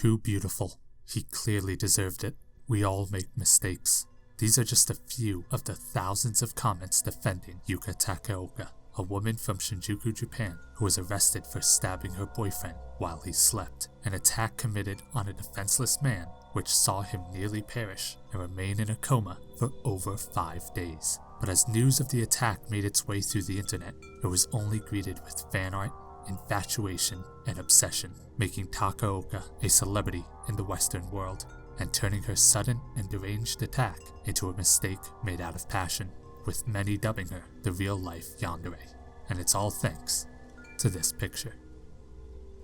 Too beautiful. He clearly deserved it. We all make mistakes. These are just a few of the thousands of comments defending Yuka Takaoka, a woman from Shinjuku, Japan, who was arrested for stabbing her boyfriend while he slept, an attack committed on a defenseless man which saw him nearly perish and remain in a coma for over 5 days. But as news of the attack made its way through the internet, it was only greeted with fan art, infatuation, and obsession, making Takaoka a celebrity in the Western world, and turning her sudden and deranged attack into a mistake made out of passion, with many dubbing her the real-life Yandere. And it's all thanks to this picture.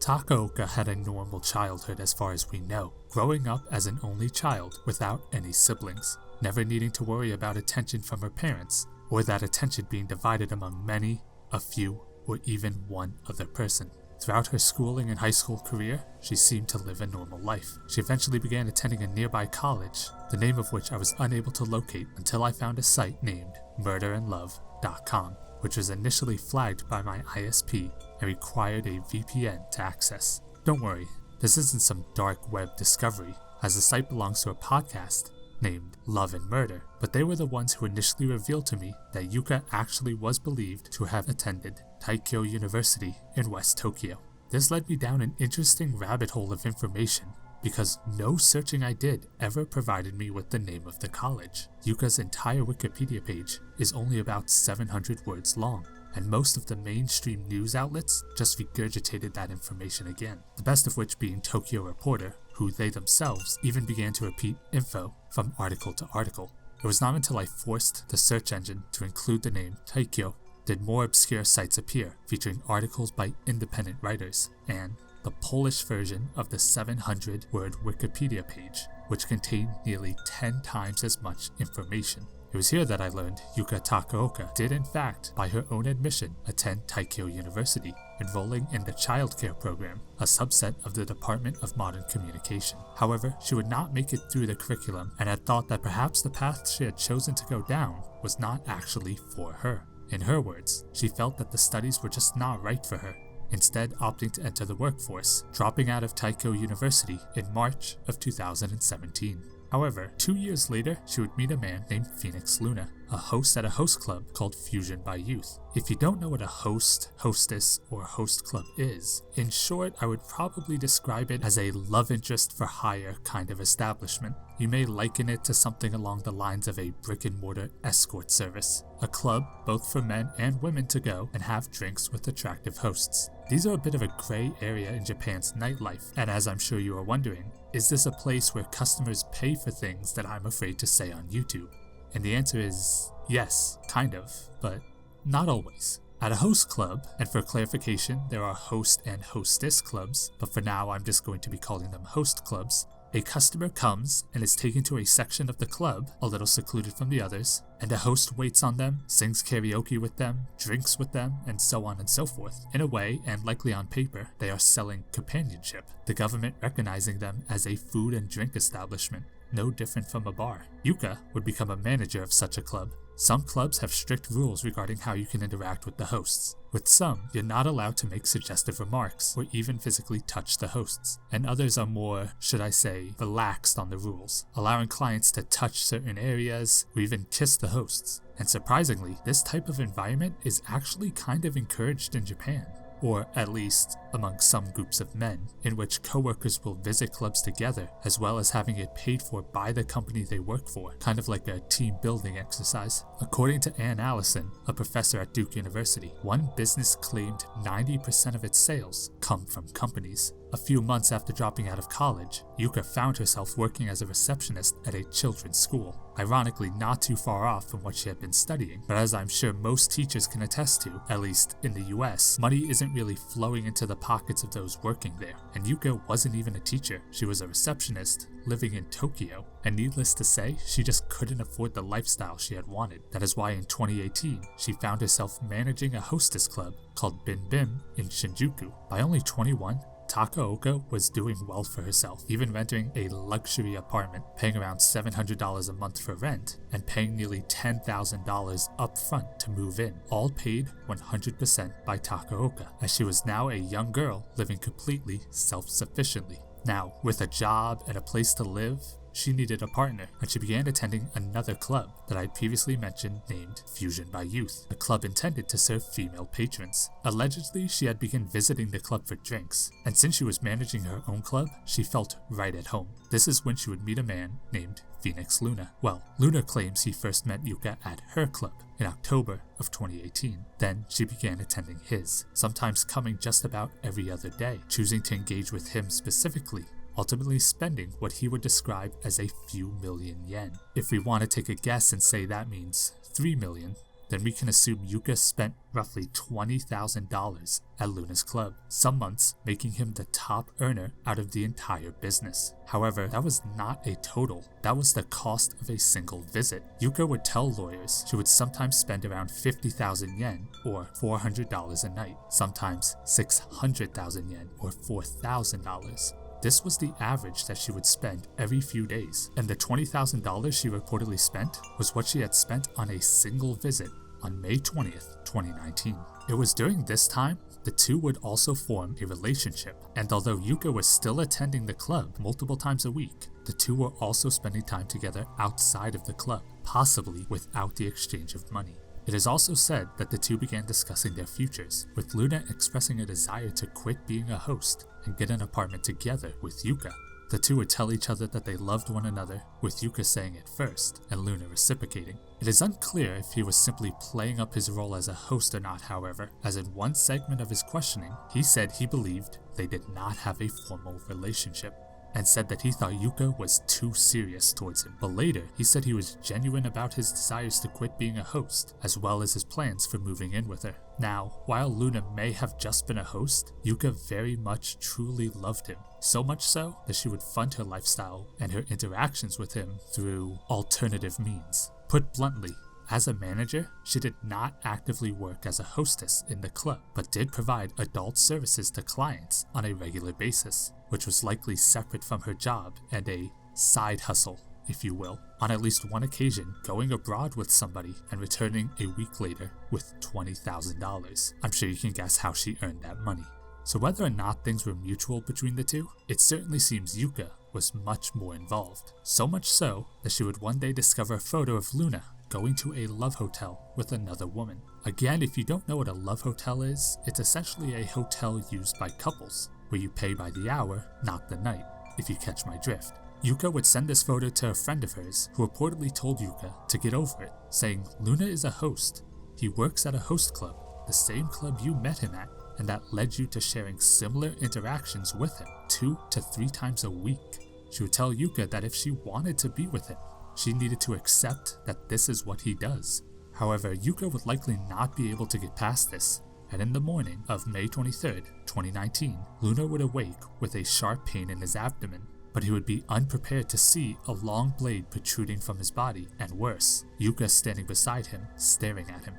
Takaoka had a normal childhood as far as we know, growing up as an only child without any siblings, never needing to worry about attention from her parents, or that attention being divided among many, a few, or even one other person. Throughout her schooling and high school career, she seemed to live a normal life. She eventually began attending a nearby college, the name of which I was unable to locate until I found a site named murderandlove.com, which was initially flagged by my ISP and required a VPN to access. Don't worry, this isn't some dark web discovery, as the site belongs to a podcast named Love and Murder, but they were the ones who initially revealed to me that Yuka actually was believed to have attended Taikyo University in West Tokyo. This led me down an interesting rabbit hole of information, because no searching I did ever provided me with the name of the college. Yuka's entire Wikipedia page is only about 700 words long, and most of the mainstream news outlets just regurgitated that information again, the best of which being Tokyo Reporter, who they themselves even began to repeat info from article to article. It was not until I forced the search engine to include the name Taikyo did more obscure sites appear, featuring articles by independent writers, and the Polish version of the 700-word Wikipedia page, which contained nearly 10 times as much information. It was here that I learned Yuka Takaoka did in fact, by her own admission, attend Taikyo University, enrolling in the childcare program, a subset of the Department of Modern Communication. However, she would not make it through the curriculum and had thought that perhaps the path she had chosen to go down was not actually for her. In her words, she felt that the studies were just not right for her, instead opting to enter the workforce, dropping out of Taikyo University in March of 2017. However, 2 years later, she would meet a man named Phoenix Luna, a host at a host club called Fusion by Youth. If you don't know what a host, hostess, or host club is, in short, I would probably describe it as a love interest for hire kind of establishment. You may liken it to something along the lines of a brick-and-mortar escort service, a club both for men and women to go and have drinks with attractive hosts. These are a bit of a gray area in Japan's nightlife, and as I'm sure you are wondering, is this a place where customers pay for things that I'm afraid to say on YouTube? And the answer is yes, kind of, but not always. At a host club, and for clarification, there are host and hostess clubs, but for now I'm just going to be calling them host clubs. A customer comes and is taken to a section of the club, a little secluded from the others, and a host waits on them, sings karaoke with them, drinks with them, and so on and so forth. In a way, and likely on paper, they are selling companionship, the government recognizing them as a food and drink establishment, no different from a bar. Yuka would become a manager of such a club. Some clubs have strict rules regarding how you can interact with the hosts. With some, you're not allowed to make suggestive remarks or even physically touch the hosts, and others are more, should I say, relaxed on the rules, allowing clients to touch certain areas or even kiss the hosts. And surprisingly, this type of environment is actually kind of encouraged in Japan, or at least among some groups of men, in which coworkers will visit clubs together, as well as having it paid for by the company they work for, kind of like a team building exercise. According to Ann Allison, a professor at Duke University, one business claimed 90% of its sales come from companies. A few months after dropping out of college, Yuka found herself working as a receptionist at a children's school, ironically not too far off from what she had been studying, but as I'm sure most teachers can attest to, at least in the US, money isn't really flowing into the pockets of those working there, and Yuka wasn't even a teacher, she was a receptionist living in Tokyo, and needless to say, she just couldn't afford the lifestyle she had wanted. That is why in 2018, she found herself managing a hostess club called Bim Bim in Shinjuku. By only 21, Takaoka was doing well for herself, even renting a luxury apartment, paying around $700 a month for rent, and paying nearly $10,000 up front to move in, all paid 100% by Takaoka, as she was now a young girl living completely self-sufficiently. Now, with a job and a place to live, she needed a partner, and she began attending another club that I'd previously mentioned named Fusion by Youth, a club intended to serve female patrons. Allegedly, she had begun visiting the club for drinks, and since she was managing her own club, she felt right at home. This is when she would meet a man named Phoenix Luna. Well, Luna claims he first met Yuka at her club in October of 2018. Then she began attending his, sometimes coming just about every other day, choosing to engage with him specifically, ultimately spending what he would describe as a few million yen. If we want to take a guess and say that means 3 million, then we can assume Yuka spent roughly $20,000 at Luna's club, some months making him the top earner out of the entire business. However, that was not a total, that was the cost of a single visit. Yuka would tell lawyers she would sometimes spend around 50,000 yen or $400 a night, sometimes 600,000 yen or $4,000. This was the average that she would spend every few days, and the $20,000 she reportedly spent was what she had spent on a single visit on May 20th, 2019. It was during this time the two would also form a relationship, and although Yuka was still attending the club multiple times a week, the two were also spending time together outside of the club, possibly without the exchange of money. It is also said that the two began discussing their futures, with Luna expressing a desire to quit being a host and get an apartment together with Yuka. The two would tell each other that they loved one another, with Yuka saying it first and Luna reciprocating. It is unclear if he was simply playing up his role as a host or not, however, as in one segment of his questioning, he said he believed they did not have a formal relationship, and said that he thought Yuka was too serious towards him. But later, he said he was genuine about his desires to quit being a host, as well as his plans for moving in with her. Now, while Luna may have just been a host, Yuka very much truly loved him, so much so that she would fund her lifestyle and her interactions with him through alternative means. Put bluntly, as a manager, she did not actively work as a hostess in the club, but did provide adult services to clients on a regular basis, which was likely separate from her job and a side hustle, if you will, on at least one occasion going abroad with somebody and returning a week later with $20,000. I'm sure you can guess how she earned that money. So whether or not things were mutual between the two, it certainly seems Yuka was much more involved. So much so that she would one day discover a photo of Luna going to a love hotel with another woman. Again, if you don't know what a love hotel is, it's essentially a hotel used by couples, where you pay by the hour, not the night, if you catch my drift. Yuka would send this photo to a friend of hers who reportedly told Yuka to get over it, saying, "Luna is a host. He works at a host club, the same club you met him at, and that led you to sharing similar interactions with him 2 to 3 times a week." She would tell Yuka that if she wanted to be with him, she needed to accept that this is what he does. However, Yuka would likely not be able to get past this, and in the morning of May 23rd, 2019, Luna would awake with a sharp pain in his abdomen, but he would be unprepared to see a long blade protruding from his body, and worse, Yuka standing beside him, staring at him.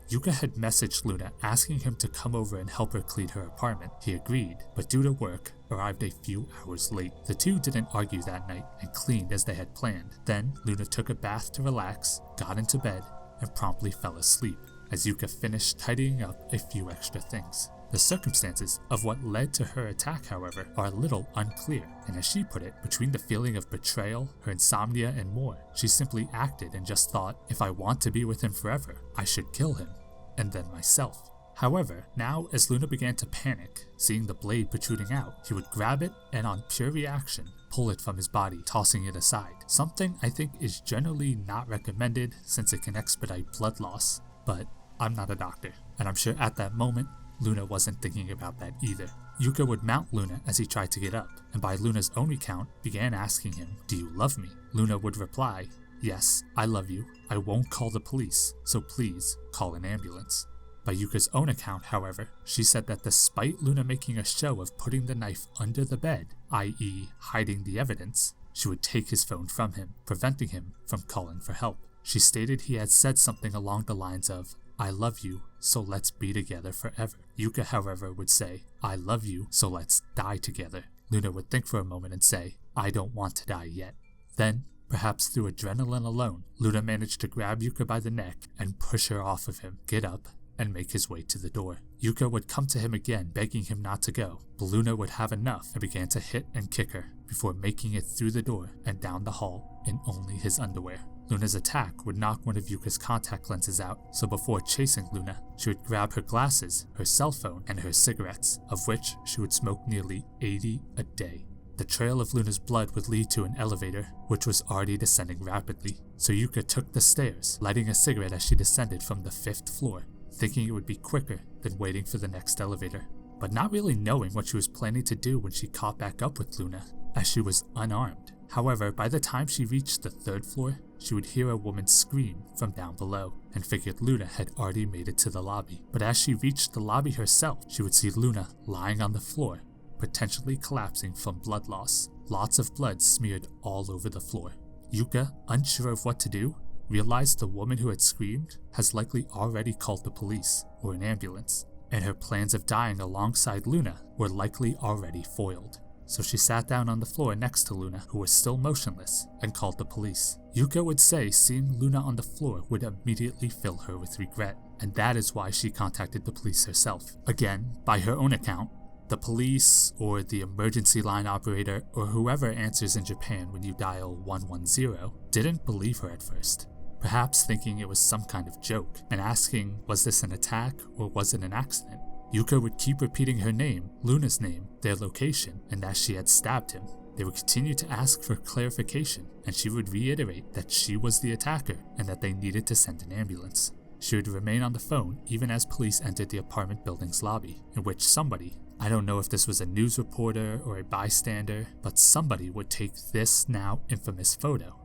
Yuka had messaged Luna asking him to come over and help her clean her apartment. He agreed, but due to work, arrived a few hours late. The two didn't argue that night and cleaned as they had planned. Then, Luna took a bath to relax, got into bed, and promptly fell asleep, as Yuka finished tidying up a few extra things. The circumstances of what led to her attack, however, are a little unclear, and as she put it, between the feeling of betrayal, her insomnia, and more, she simply acted and just thought, if I want to be with him forever, I should kill him, and then myself. However, now as Luna began to panic, seeing the blade protruding out, he would grab it and on pure reaction, pull it from his body, tossing it aside. Something I think is generally not recommended since it can expedite blood loss, but I'm not a doctor, and I'm sure at that moment, Luna wasn't thinking about that either. Yuka would mount Luna as he tried to get up, and by Luna's own account, began asking him, "Do you love me?" Luna would reply, "Yes, I love you. I won't call the police, so please call an ambulance." By Yuka's own account, however, she said that despite Luna making a show of putting the knife under the bed, i.e. hiding the evidence, she would take his phone from him, preventing him from calling for help. She stated he had said something along the lines of, "I love you, so let's be together forever." Yuka, however, would say, "I love you, so let's die together." Luna would think for a moment and say, "I don't want to die yet." Then, perhaps through adrenaline alone, Luna managed to grab Yuka by the neck and push her off of him, get up, and make his way to the door. Yuka would come to him again, begging him not to go, but Luna would have enough and began to hit and kick her before making it through the door and down the hall in only his underwear. Luna's attack would knock one of Yuka's contact lenses out, so before chasing Luna, she would grab her glasses, her cell phone, and her cigarettes, of which she would smoke nearly 80 a day. The trail of Luna's blood would lead to an elevator, which was already descending rapidly, so Yuka took the stairs, lighting a cigarette as she descended from the 5th floor, thinking it would be quicker than waiting for the next elevator, but not really knowing what she was planning to do when she caught back up with Luna, as she was unarmed. However, by the time she reached the 3rd floor, she would hear a woman scream from down below, and figured Luna had already made it to the lobby. But as she reached the lobby herself, she would see Luna lying on the floor, potentially collapsing from blood loss. Lots of blood smeared all over the floor. Yuka, unsure of what to do, realized the woman who had screamed has likely already called the police or an ambulance, and her plans of dying alongside Luna were likely already foiled. So she sat down on the floor next to Luna, who was still motionless, and called the police. Yuka would say seeing Luna on the floor would immediately fill her with regret, and that is why she contacted the police herself. Again, by her own account, the police, or the emergency line operator, or whoever answers in Japan when you dial 110, didn't believe her at first, perhaps thinking it was some kind of joke, and asking was this an attack or was it an accident. Yuka would keep repeating her name, Luna's name, their location, and that she had stabbed him. They would continue to ask for clarification, and she would reiterate that she was the attacker and that they needed to send an ambulance. She would remain on the phone even as police entered the apartment building's lobby, in which somebody, I don't know if this was a news reporter or a bystander, but somebody would take this now infamous photo.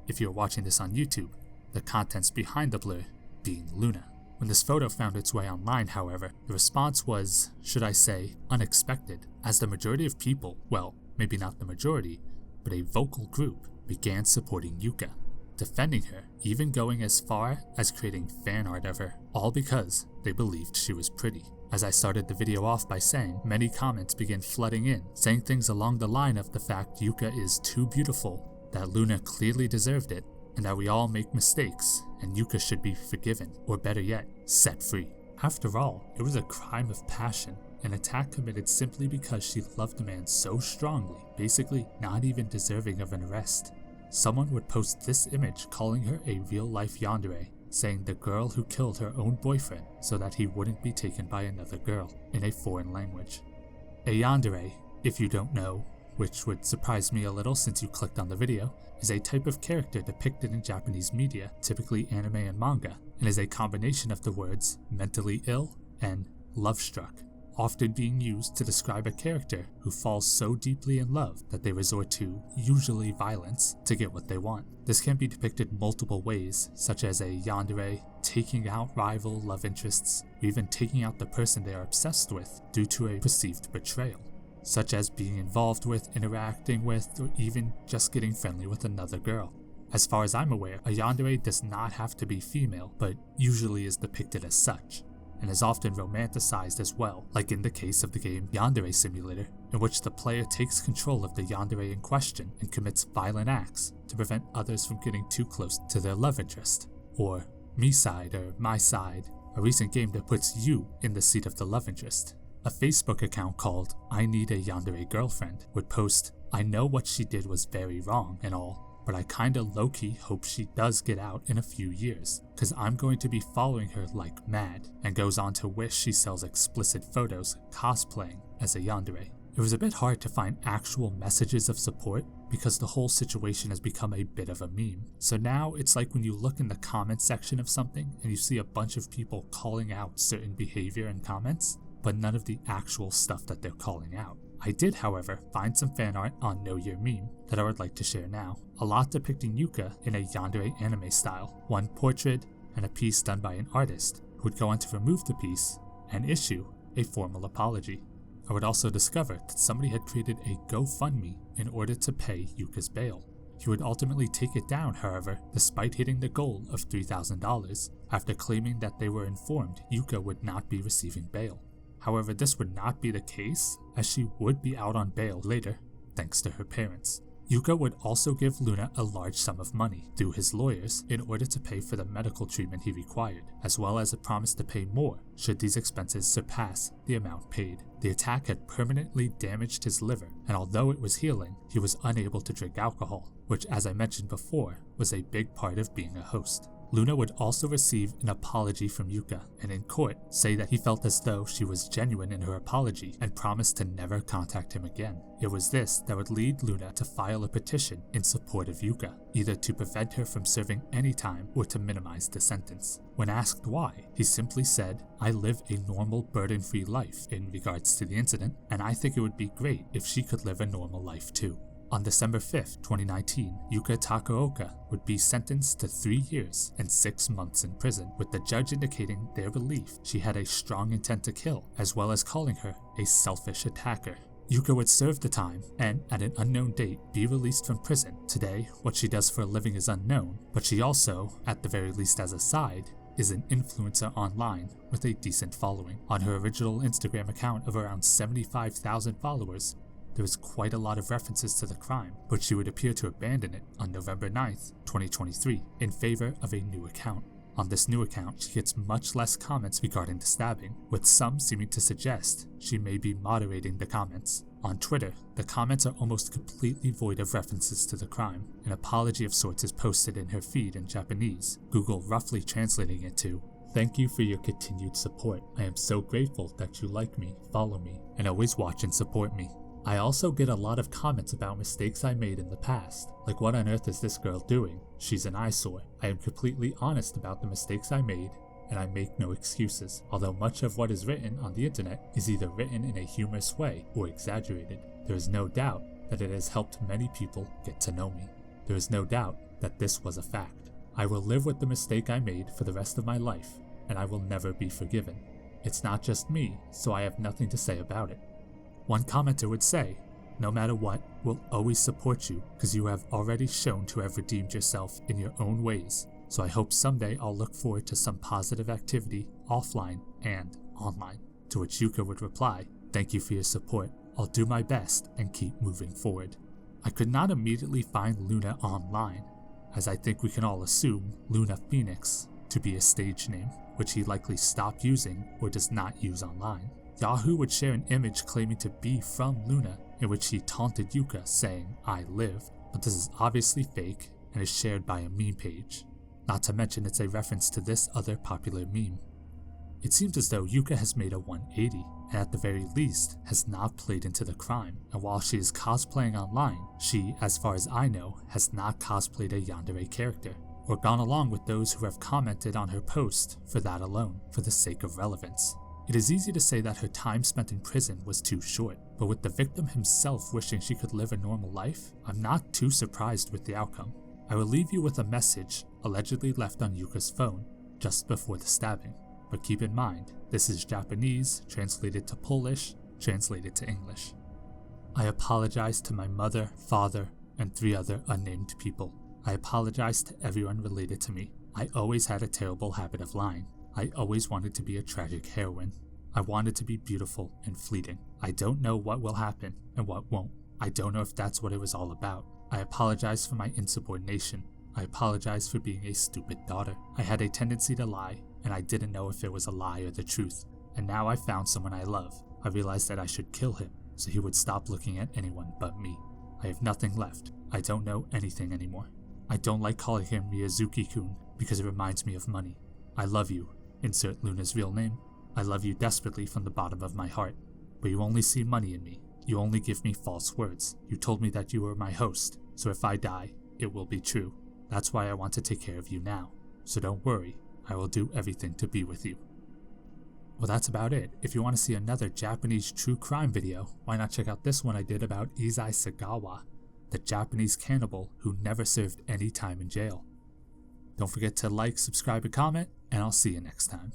If you're watching this on YouTube, the contents behind the blur being Luna. When this photo found its way online, however, the response was, should I say, unexpected, as the majority of people, well, maybe not the majority, but a vocal group, began supporting Yuka, defending her, even going as far as creating fan art of her, all because they believed she was pretty. As I started the video off by saying, many comments began flooding in, saying things along the line of the fact Yuka is too beautiful, that Luna clearly deserved it, and that we all make mistakes, and Yuka should be forgiven, or better yet, set free. After all, it was a crime of passion, an attack committed simply because she loved a man so strongly, basically not even deserving of an arrest. Someone would post this image calling her a real-life yandere, saying the girl who killed her own boyfriend so that he wouldn't be taken by another girl, in a foreign language. A yandere, if you don't know, which would surprise me a little since you clicked on the video, is a type of character depicted in Japanese media, typically anime and manga, and is a combination of the words mentally ill and love-struck, often being used to describe a character who falls so deeply in love that they resort to, usually violence, to get what they want. This can be depicted multiple ways, such as a yandere taking out rival love interests, or even taking out the person they are obsessed with due to a perceived betrayal, such as being involved with, interacting with, or even just getting friendly with another girl. As far as I'm aware, a yandere does not have to be female, but usually is depicted as such, and is often romanticized as well, like in the case of the game Yandere Simulator, in which the player takes control of the yandere in question and commits violent acts to prevent others from getting too close to their love interest, or me side or my side, a recent game that puts you in the seat of the love interest. A Facebook account called I Need a Yandere Girlfriend would post, I know what she did was very wrong and all, but I kinda low-key hope she does get out in a few years, cause I'm going to be following her like mad, and goes on to wish she sells explicit photos cosplaying as a yandere. It was a bit hard to find actual messages of support because the whole situation has become a bit of a meme. So now it's like when you look in the comment section of something and you see a bunch of people calling out certain behavior and comments, but none of the actual stuff that they're calling out. I did, however, find some fan art on Know Your Meme that I would like to share now. A lot depicting Yuka in a yandere anime style, one portrait and a piece done by an artist who would go on to remove the piece and issue a formal apology. I would also discover that somebody had created a GoFundMe in order to pay Yuka's bail. He would ultimately take it down, however, despite hitting the goal of $3,000 after claiming that they were informed Yuka would not be receiving bail. However, this would not be the case, as she would be out on bail later, thanks to her parents. Yuka would also give Luna a large sum of money through his lawyers in order to pay for the medical treatment he required, as well as a promise to pay more should these expenses surpass the amount paid. The attack had permanently damaged his liver, and although it was healing, he was unable to drink alcohol, which, as I mentioned before, was a big part of being a host. Luna would also receive an apology from Yuka, and in court say that he felt as though she was genuine in her apology and promised to never contact him again. It was this that would lead Luna to file a petition in support of Yuka, either to prevent her from serving any time or to minimize the sentence. When asked why, he simply said, "I live a normal, burden-free life in regards to the incident, and I think it would be great if she could live a normal life too." On December 5, 2019, Yuka Takaoka would be sentenced to 3 years and 6 months in prison, with the judge indicating their belief she had a strong intent to kill, as well as calling her a selfish attacker. Yuka would serve the time and, at an unknown date, be released from prison. Today, what she does for a living is unknown, but she also, at the very least as a side, is an influencer online with a decent following. On her original Instagram account of around 75,000 followers, there was quite a lot of references to the crime, but she would appear to abandon it on November 9th, 2023, in favor of a new account. On this new account, she gets much less comments regarding the stabbing, with some seeming to suggest she may be moderating the comments. On Twitter, the comments are almost completely void of references to the crime. An apology of sorts is posted in her feed in Japanese, Google roughly translating it to, "Thank you for your continued support. I am so grateful that you like me, follow me, and always watch and support me. I also get a lot of comments about mistakes I made in the past, like what on earth is this girl doing? She's an eyesore. I am completely honest about the mistakes I made, and I make no excuses, although much of what is written on the internet is either written in a humorous way or exaggerated. There is no doubt that it has helped many people get to know me. There is no doubt that this was a fact. I will live with the mistake I made for the rest of my life, and I will never be forgiven. It's not just me, so I have nothing to say about it." One commenter would say, "No matter what, we'll always support you because you have already shown to have redeemed yourself in your own ways. So I hope someday I'll look forward to some positive activity offline and online." To which Yuka would reply, "Thank you for your support. I'll do my best and keep moving forward." I could not immediately find Luna online, as I think we can all assume Luna Phoenix to be a stage name, which he likely stopped using or does not use online. Yahoo would share an image claiming to be from Luna, in which he taunted Yuka saying, "I live," but this is obviously fake and is shared by a meme page. Not to mention it's a reference to this other popular meme. It seems as though Yuka has made a 180, and at the very least has not played into the crime, and while she is cosplaying online, she, as far as I know, has not cosplayed a Yandere character, or gone along with those who have commented on her post for that alone, for the sake of relevance. It is easy to say that her time spent in prison was too short, but with the victim himself wishing she could live a normal life, I'm not too surprised with the outcome. I will leave you with a message allegedly left on Yuka's phone just before the stabbing, but keep in mind, this is Japanese, translated to Polish, translated to English. "I apologize to my mother, father, and 3 other unnamed people. I apologize to everyone related to me. I always had a terrible habit of lying. I always wanted to be a tragic heroine. I wanted to be beautiful and fleeting. I don't know what will happen and what won't. I don't know if that's what it was all about. I apologize for my insubordination. I apologize for being a stupid daughter. I had a tendency to lie, and I didn't know if it was a lie or the truth. And now I found someone I love. I realized that I should kill him, so he would stop looking at anyone but me. I have nothing left. I don't know anything anymore. I don't like calling him Miyazuki-kun because it reminds me of money. I love you. Insert Luna's real name. I love you desperately from the bottom of my heart. But you only see money in me. You only give me false words. You told me that you were my host, so if I die, it will be true. That's why I want to take care of you now. So don't worry, I will do everything to be with you." Well, that's about it. If you want to see another Japanese true crime video, why not check out this one I did about Izai Sagawa, the Japanese cannibal who never served any time in jail. Don't forget to like, subscribe, and comment, and I'll see you next time.